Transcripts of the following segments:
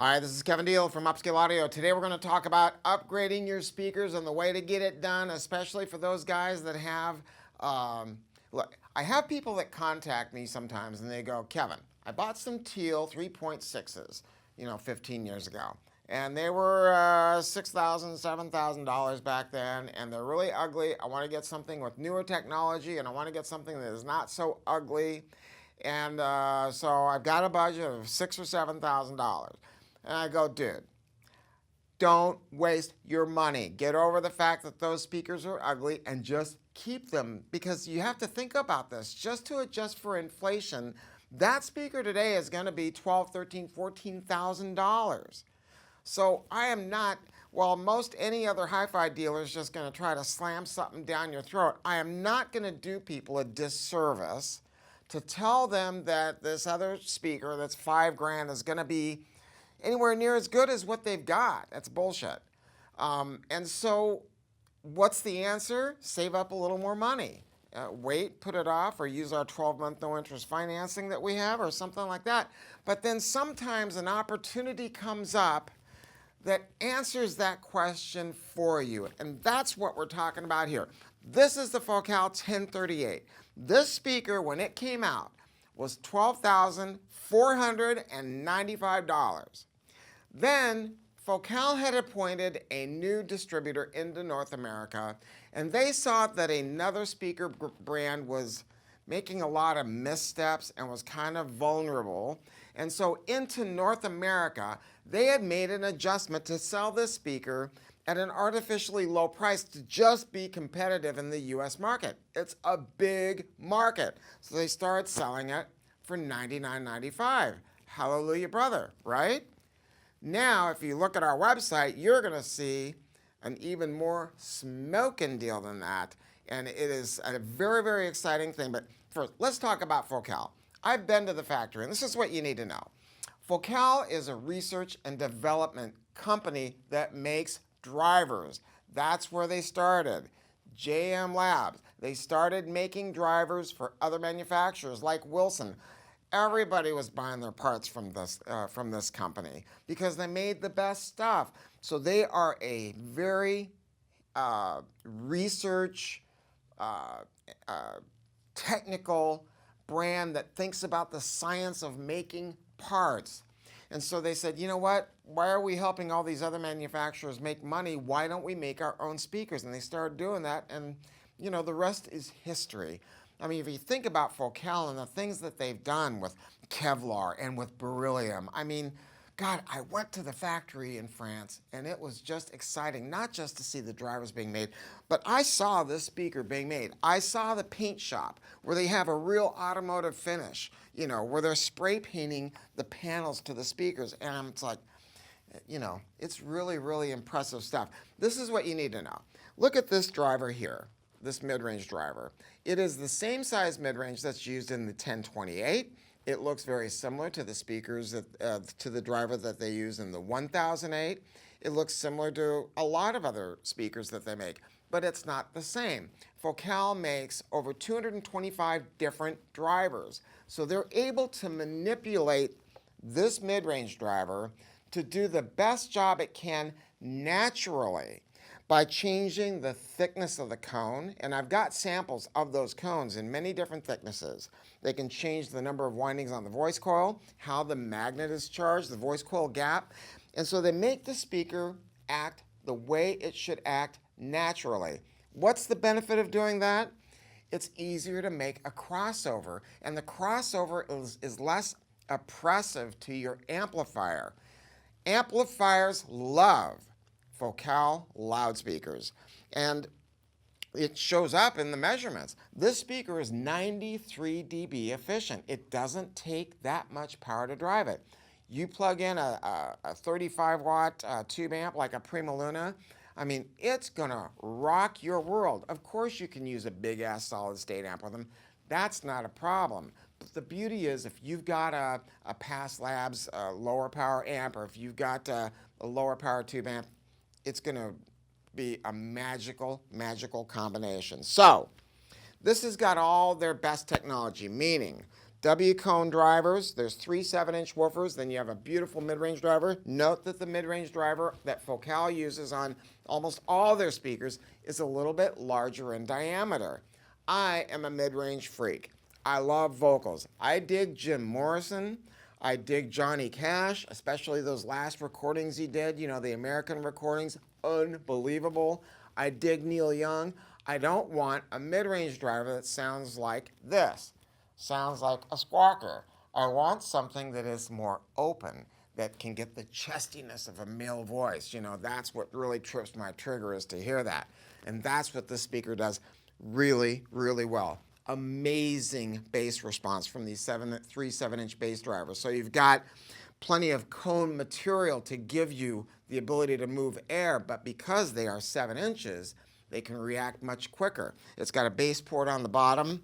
Hi, this is Kevin Deal from Upscale Audio. Today we're going to talk about upgrading your speakers and the way to get it done, especially for those guys that have, look, I have people that contact me sometimes and they go, Kevin, I bought some Teal 3.6s, 15 years ago. And they were $6,000, $7,000 back then, and they're really ugly. I want to get something with newer technology, and I want to get something that is not so ugly. And so I've got a budget of $6,000 or $7,000. And I go, dude, don't waste your money. Get over the fact that those speakers are ugly and just keep them, because you have to think about this. Just to adjust for inflation, that speaker today is going to be $12,000, $13,000, $14,000. So I am not, while most any other hi-fi dealer is just going to try to slam something down your throat, I am not going to do people a disservice to tell them that this other speaker that's $5,000 is going to be anywhere near as good as what they've got. That's bullshit. And so what's the answer? Save up a little more money. Wait, put it off, or use our 12-month no-interest financing that we have, or something like that. But then sometimes an opportunity comes up that answers that question for you. And that's what we're talking about here. This is the Focal 1038. This speaker, when it came out, was $12,495. Then Focal had appointed a new distributor into North America, and they saw that another speaker brand was making a lot of missteps and was kind of vulnerable. And so into North America, they had made an adjustment to sell this speaker at an artificially low price to just be competitive in the US market. It's a big market. So they started selling it for $99.95. Hallelujah, brother, right? Now, if you look at our website, you're going to see an even more smoking deal than that. And it is a very, very exciting thing. But first, let's talk about Focal. I've been to the factory, and this is what you need to know. Focal is a research and development company that makes drivers. That's where they started. JM Labs. They started making drivers for other manufacturers like Wilson. Everybody was buying their parts from this company because they made the best stuff. So they are a very research, technical brand that thinks about the science of making parts. And so they said, you know what? Why are we helping all these other manufacturers make money? Why don't we make our own speakers? And they started doing that, and the rest is history. I mean, if you think about Focal and the things that they've done with Kevlar and with beryllium, I mean, God, I went to the factory in France, and it was just exciting, not just to see the drivers being made, but I saw this speaker being made. I saw the paint shop where they have a real automotive finish, where they're spray painting the panels to the speakers, and it's like, it's really, really impressive stuff. This is what you need to know. Look at this driver here, this mid-range driver. It is the same size mid-range that's used in the 1028. It looks very similar to the speakers, to the driver that they use in the 1008. It looks similar to a lot of other speakers that they make, but it's not the same. Focal makes over 225 different drivers. So they're able to manipulate this mid-range driver to do the best job it can naturally by changing the thickness of the cone. And I've got samples of those cones in many different thicknesses. They can change the number of windings on the voice coil, how the magnet is charged, the voice coil gap. And so they make the speaker act the way it should act naturally. What's the benefit of doing that? It's easier to make a crossover, and the crossover is less oppressive to your amplifier. Amplifiers love Focal loudspeakers, and it shows up in the measurements. This speaker is 93 dB efficient. It doesn't take that much power to drive it. You plug in a 35-watt tube amp like a Prima Luna, I mean, it's gonna rock your world. Of course you can use a big-ass solid-state amp with them. That's not a problem. But the beauty is, if you've got a Past Labs lower power amp, or if you've got a lower power tube amp, it's going to be a magical, magical combination. So this has got all their best technology, meaning W-cone drivers, there's 3 7-inch woofers, then you have a beautiful mid-range driver. Note that the mid-range driver that Focal uses on almost all their speakers is a little bit larger in diameter. I am a mid-range freak. I love vocals. I dig Jim Morrison. I dig Johnny Cash, especially those last recordings he did, you know, the American recordings, unbelievable. I dig Neil Young. I don't want a mid-range driver that sounds like this. Sounds like a squawker. I want something that is more open, that can get the chestiness of a male voice. You know, that's what really trips my trigger, is to hear that. And that's what this speaker does really, really well. Amazing bass response from these 3 7-inch bass drivers. So you've got plenty of cone material to give you the ability to move air, but because they are 7 inches, they can react much quicker. It's got a bass port on the bottom.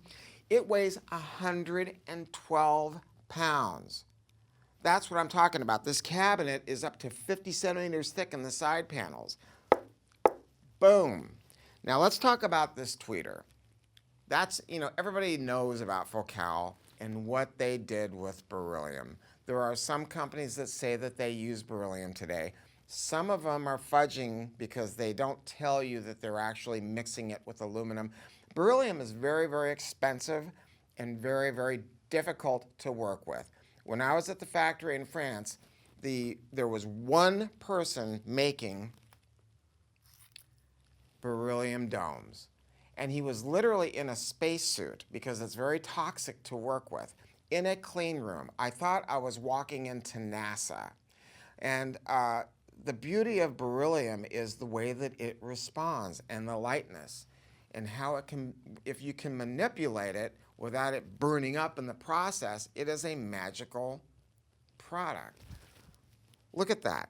It weighs 112 pounds. That's what I'm talking about. This cabinet is up to 50 centimeters thick in the side panels. Boom. Now let's talk about this tweeter. That's, you know, everybody knows about Focal and what they did with beryllium. There are some companies that say that they use beryllium today. Some of them are fudging because they don't tell you that they're actually mixing it with aluminum. Beryllium is very, very expensive and very, very difficult to work with. When I was at the factory in France, there was one person making beryllium domes. And he was literally in a spacesuit because it's very toxic to work with, in a clean room. I thought I was walking into NASA. And the beauty of beryllium is the way that it responds and the lightness, and how it can, if you can manipulate it without it burning up in the process, it is a magical product. Look at that.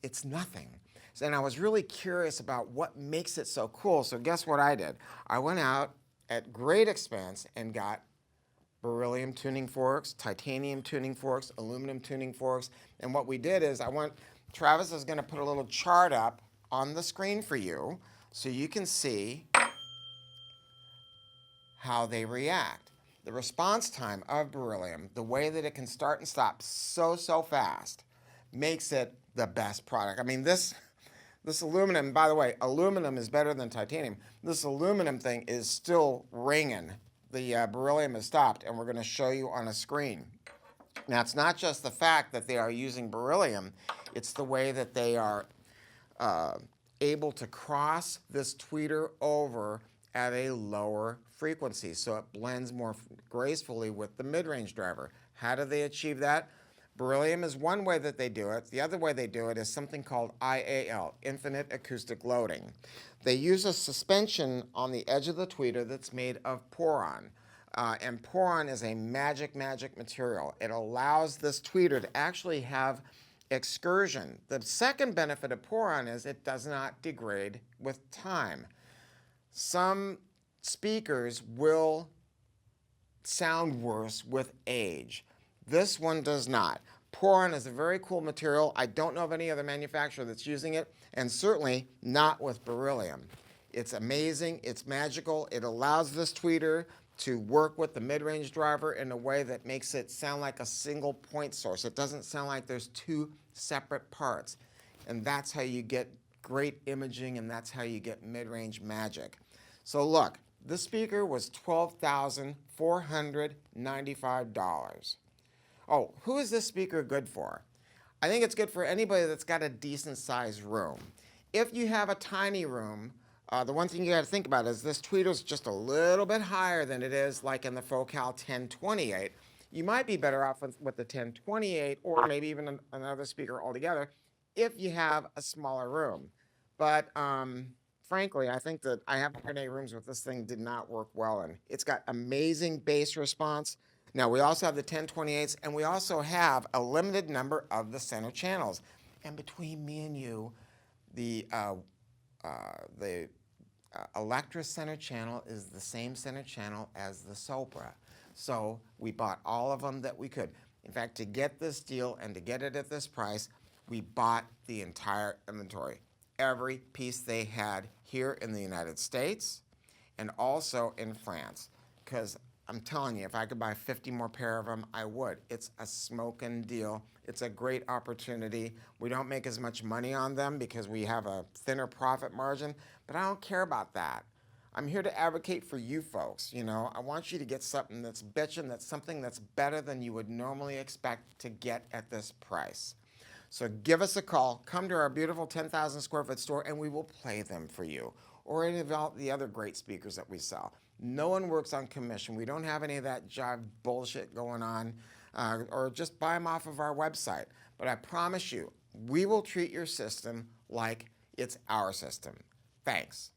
It's nothing. And I was really curious about what makes it so cool. So guess what I did? I went out at great expense and got beryllium tuning forks, titanium tuning forks, aluminum tuning forks. And what we did is Travis is going to put a little chart up on the screen for you so you can see how they react. The response time of beryllium, the way that it can start and stop so fast, makes it the best product. I mean, this aluminum, by the way, aluminum is better than titanium. This aluminum thing is still ringing. The beryllium has stopped, and we're going to show you on a screen. Now, it's not just the fact that they are using beryllium, it's the way that they are able to cross this tweeter over at a lower frequency, so it blends more gracefully with the mid-range driver. How do they achieve that? Beryllium is one way that they do it. The other way they do it is something called IAL, Infinite Acoustic Loading. They use a suspension on the edge of the tweeter that's made of poron. And poron is a magic material. It allows this tweeter to actually have excursion. The second benefit of poron is it does not degrade with time. Some speakers will sound worse with age. This one does not. Poron is a very cool material. I don't know of any other manufacturer that's using it, and certainly not with beryllium. It's amazing. It's magical. It allows this tweeter to work with the mid-range driver in a way that makes it sound like a single point source. It doesn't sound like there's 2 separate parts. And that's how you get great imaging, and that's how you get mid-range magic. So look, this speaker was $12,495. Oh, who is this speaker good for? I think it's good for anybody that's got a decent sized room. If you have a tiny room, the one thing you got to think about is this tweeter's just a little bit higher than it is like in the Focal 1028. You might be better off with the 1028 or maybe even another speaker altogether if you have a smaller room. But frankly, I think that I have 108 rooms with this thing did not work well in. It's got amazing bass response. Now, we also have the 1028s, and we also have a limited number of the center channels. And between me and you, the Electra center channel is the same center channel as the Sopra. So we bought all of them that we could. In fact, to get this deal and to get it at this price, we bought the entire inventory. Every piece they had here in the United States and also in France. Because I'm telling you, if I could buy 50 more pair of them, I would. It's a smoking deal. It's a great opportunity. We don't make as much money on them because we have a thinner profit margin, but I don't care about that. I'm here to advocate for you folks. I want you to get something that's bitchin', that's something that's better than you would normally expect to get at this price. So give us a call, come to our beautiful 10,000 square foot store, and we will play them for you, or any of the other great speakers that we sell. No one works on commission. We don't have any of that jive bullshit going on, or just buy them off of our website. But I promise you, we will treat your system like it's our system. Thanks.